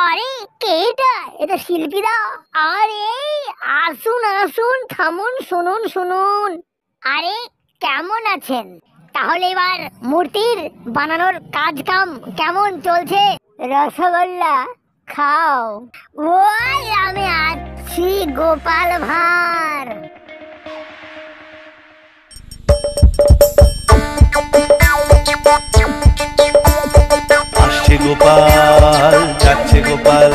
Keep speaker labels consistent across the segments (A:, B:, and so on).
A: আরে কে এটা? এটা শিল্পীরা। আরে আসুন আসুন, থামুন, শুনুন শুনুন। আরে কেমন আছেন? তাহলে এবার মূর্তির বানানোর কাজ কাম কেমন চলছে? রসগোল্লা খাও। ওই আমি আছি গোপাল ভাঁড়।
B: আসছে গোপাল, যাচ্ছে গোপাল,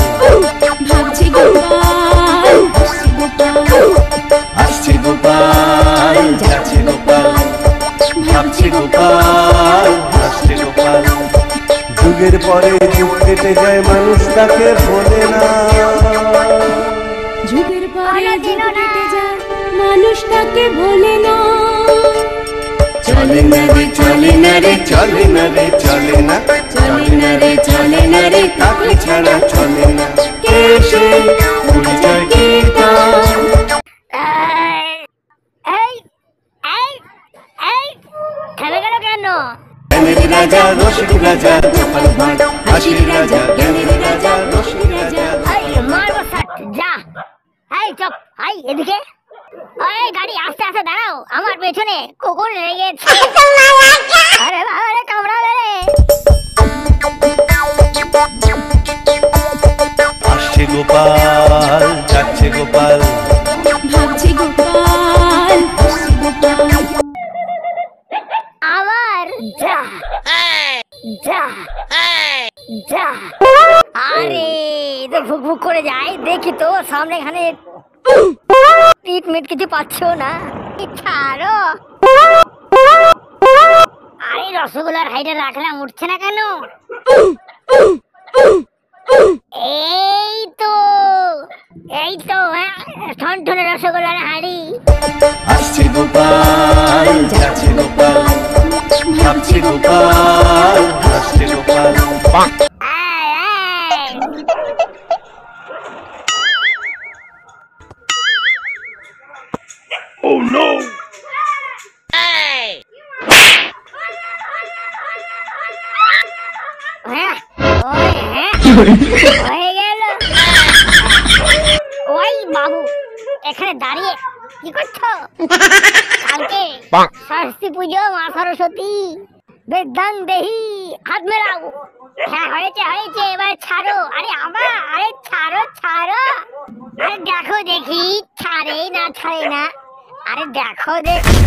C: ভাবছে গোপাল,
B: আসছে গোপাল, যাচ্ছে গোপাল, ভাবছে গোপাল, আসছে গোপাল। যুগের পরে যুগ কেটে যায়, মানুষ তাকে ভোলে না।
C: যুগের পরে যুগ কেটে যায়, মানুষ তাকে ভোলে না।
B: চলে না রে, চলে না রে, চলে না রে, চলে না,
C: চলে না রে, চলে না রে,
B: তাকে ছাড়া চলে না। কে সে পরিচয় কি তার?
A: এই এই এই থেমে গেল কেন?
B: জ্ঞানের রাজা, রসিক রাজা, গোপাল ভাঁড়, হাসির রাজা, জ্ঞানের রাজা, রসিক রাজা।
A: এই মারবো ষাট, যা। এই চপ, এই এদিকে। এই গাড়ি আস্তে আস্তে দাঁড়াও, আমার পেছনে কুকুর লেগেছে। আরে বাবা রে, কামড়াবে রে।
B: আসছে গোপাল, যাচ্ছে গোপাল,
C: ভাবছে গোপাল, আসছে গোপাল।
A: আবার যা যা যা। আরে তো ভুক ভুক করে যায়, দেখি তো সামনে এখানে পিট মিট কিছু পাচ্ছ না? ছাড়ো। আরে রসগোল্লার হাইটে রাখলাম, উঠছে না কেন? এই তো এই তো, হ্যাঁ, ঠনঠনে রসগোল্লার হাড়ি।
B: আসছে গোপাল, যাচ্ছে গোপাল, ভাবছে গোপাল, আসছে গোপাল।
A: আয়, আয়।
B: Oh no!
A: হ্যাঁ, ওই, হ্যাঁ, হয়ে গেল। ওই বাবু, এখানে দাঁড়িয়ে কি করছো? কালকে সরস্বতী পুজো, মা সরস্বতী, বেদান দেহি, হাত মেলাও। হ্যাঁ হয়েছে হয়েছে, এবার ছাড়ো। আরে আবার, আরে ছাড়ো ছাড়ো। আরে দেখো দেখি ছাড়ে না ছাড়ে না। আরে দেখো দেখি।